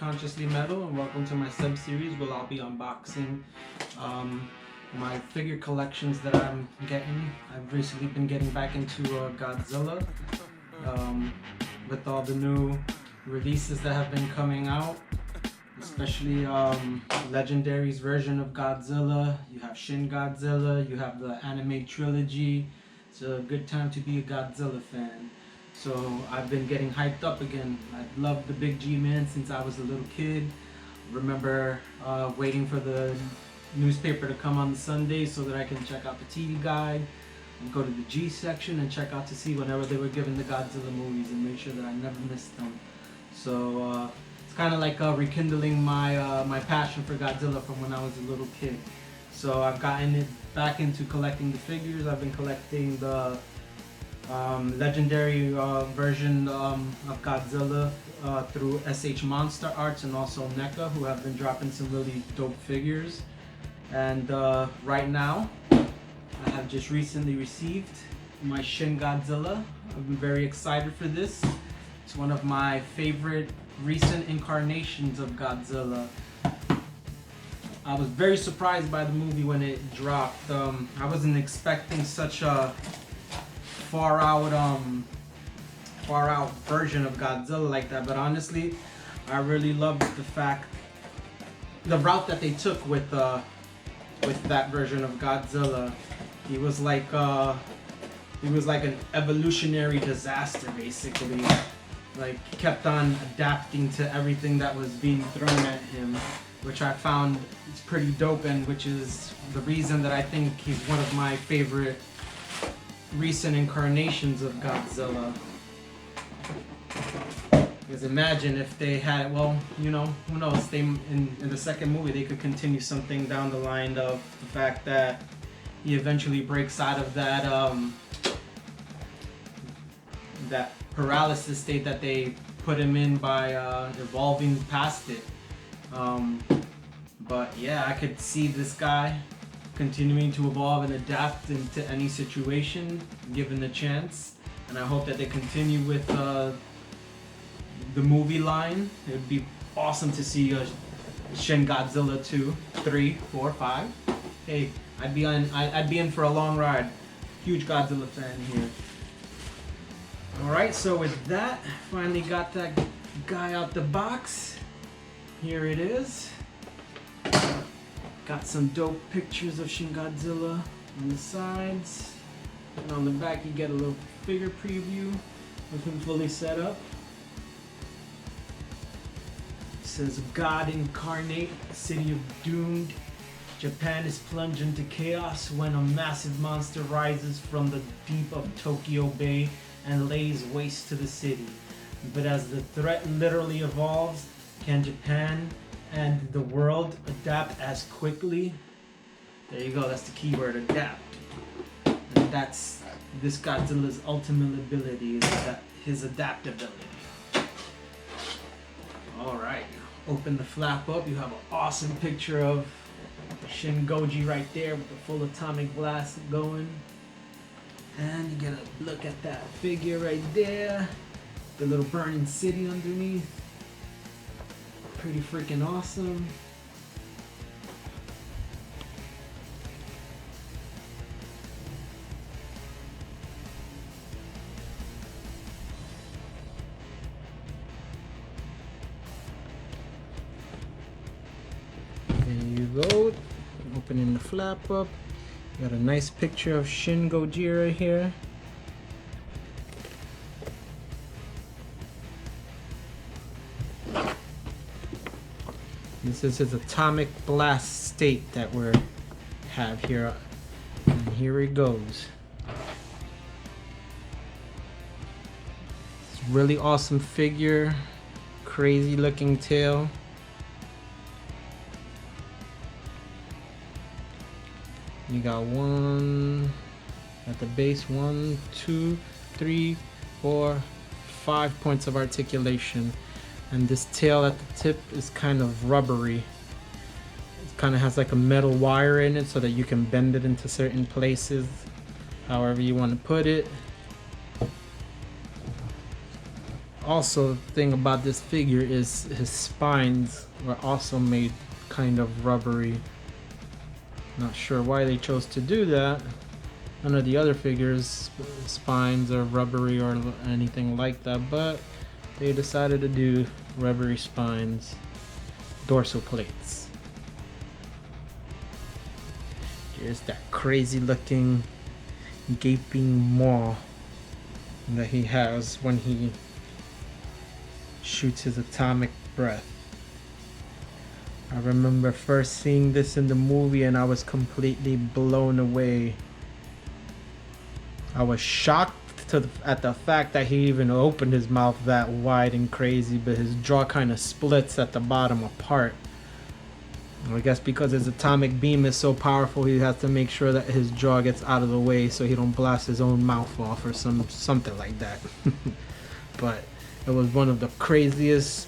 Consciously Metal, and welcome to my sub-series where I'll be unboxing my figure collections that I'm getting. I've recently been getting back into Godzilla with all the new releases that have been coming out, especially Legendary's version of Godzilla. You have Shin Godzilla, you have the anime trilogy. It's a good time to be a Godzilla fan. So I've been getting hyped up again. I've loved the Big G Man since I was a little kid. Remember waiting for the newspaper to come on Sunday so that I can check out the TV guide and go to the G section and check out to see whenever they were giving the Godzilla movies and make sure that I never missed them. So it's kind of like rekindling my passion for Godzilla from when I was a little kid. So I've gotten it back into collecting the figures. I've been collecting the legendary version of Godzilla through SH Monster Arts and also Neca, who have been dropping some really dope figures. And right now, I have just recently received my Shin Godzilla. I've been very excited for this. It's one of my favorite recent incarnations of Godzilla. I was very surprised by the movie when it dropped. I wasn't expecting such a far out version of Godzilla like that, but honestly, I really loved the route that they took with that version of Godzilla. He was like an evolutionary disaster, basically. Like, he kept on adapting to everything that was being thrown at him, which I found is pretty dope, and which is the reason that I think he's one of my favorite recent incarnations of Godzilla. Because imagine if they had, well, you know, who knows, they in the second movie they could continue something down the line of the fact that he eventually breaks out of that paralysis state that they put him in by evolving past it. But yeah, I could see this guy continuing to evolve and adapt into any situation given the chance, and I hope that they continue with the movie line. It would be awesome to see Shin Godzilla 2, 3, 4, 5. Hey, I'd be in for a long ride. Huge Godzilla fan here. Alright, so with that, finally got that guy out the box. Here it is. Got some dope pictures of Shin Godzilla on the sides. And on the back you get a little figure preview with him fully set up. It says, God incarnate, city of doomed. Japan is plunged into chaos when a massive monster rises from the deep of Tokyo Bay and lays waste to the city. But as the threat literally evolves, can Japan and the world adapt as quickly? There you go, that's the key word, adapt. And that's this Godzilla's ultimate ability, is that his adaptability. Alright, open the flap up, you have an awesome picture of Shin Goji right there with the full atomic blast going. And you get a look at that figure right there, the little burning city underneath. Pretty freaking awesome. There you go. Opening the flap up. Got a nice picture of Shin Godzilla here. This is his atomic blast state that we have here. And here it goes. It's a really awesome figure. Crazy looking tail. You got one at the base, 1, 2, 3, 4, 5 points of articulation. And this tail at the tip is kind of rubbery. It kind of has like a metal wire in it so that you can bend it into certain places, however you want to put it. also thing about this figure is his spines were also made kind of rubbery. Not sure why they chose to do that. None of the other figures spines are rubbery or anything like that, but they decided to do rubbery spines, dorsal plates. Here's that crazy looking gaping maw that he has when he shoots his atomic breath. I remember first seeing this in the movie and I was completely blown away. I was shocked at the fact that he even opened his mouth that wide and crazy, but his jaw kind of splits at the bottom apart. I guess because his atomic beam is so powerful, he has to make sure that his jaw gets out of the way so he don't blast his own mouth off or something like that. But it was one of the craziest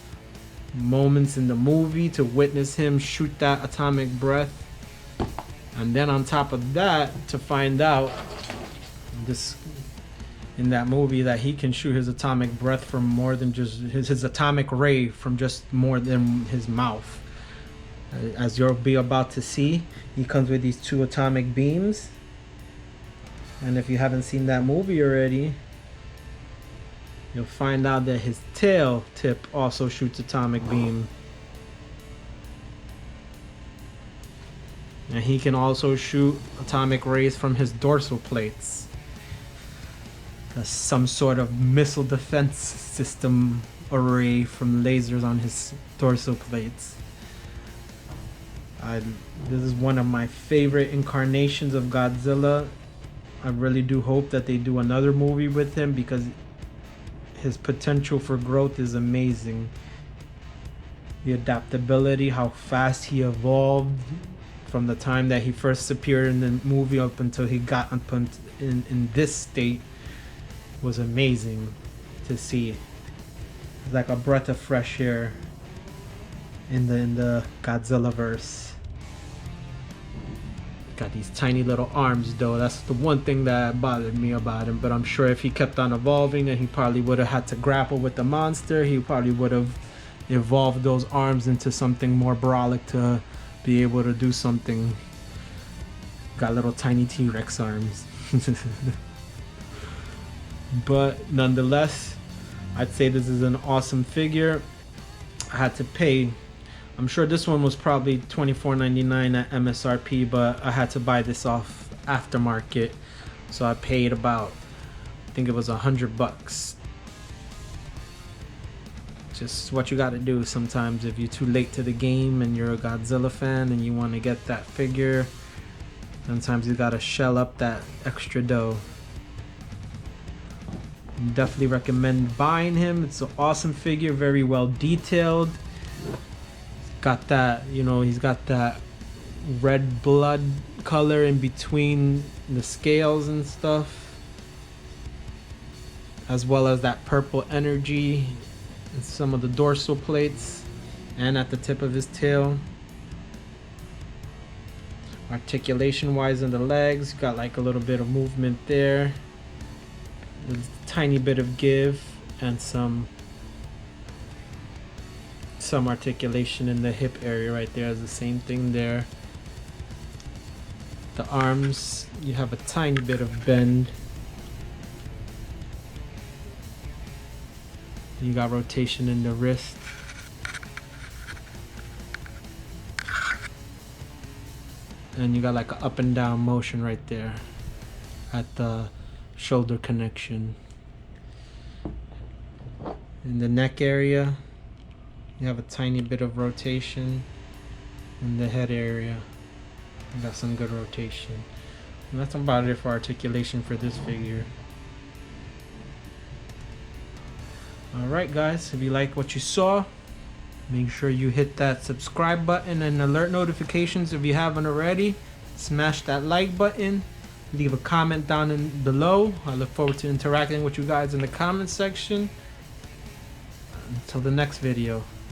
moments in the movie to witness him shoot that atomic breath, and then on top of that to find out this in that movie that he can shoot his atomic breath from more than just his atomic ray from just more than his mouth. As you'll be about to see, he comes with these 2 atomic beams, and if you haven't seen that movie already, you'll find out that his tail tip also shoots atomic beam. And he can also shoot atomic rays from his dorsal plates. That's some sort of missile defense system array from lasers on his dorsal plates. This is one of my favorite incarnations of Godzilla. I really do hope that they do another movie with him because his potential for growth is amazing. The adaptability, how fast he evolved from the time that he first appeared in the movie up until he got up in this state was amazing to see. It's like a breath of fresh air in the Godzilla verse. Got these tiny little arms though. That's the one thing that bothered me about him, but I'm sure if he kept on evolving and he probably would have had to grapple with the monster, he probably would have evolved those arms into something more brolic to be able to do something. Got little tiny T-Rex arms. But nonetheless, I'd say this is an awesome figure. I had to pay, I'm sure this one was probably $24.99 at MSRP, but I had to buy this off aftermarket, so I paid about, I think it was $100. Just what you got to do sometimes if you're too late to the game and you're a Godzilla fan and you want to get that figure. Sometimes you got to shell up that extra dough. Definitely recommend buying him. It's an awesome figure, very well detailed. Got that, you know, he's got that red blood color in between the scales and stuff, as well as that purple energy in some of the dorsal plates and at the tip of his tail. Articulation wise in the legs, got like a little bit of movement there. A tiny bit of give and some articulation in the hip area right there. Is the same thing there. The arms, you have a tiny bit of bend. You got rotation in the wrist. And you got like an up and down motion right there at the shoulder connection. In the neck area, you have a tiny bit of rotation. In the head area, you got some good rotation. And that's about it for articulation for this figure. Alright guys, if you like what you saw, make sure you hit that subscribe button and alert notifications if you haven't already. Smash that like button. Leave a comment down below. I look forward to interacting with you guys in the comment section. Until the next video.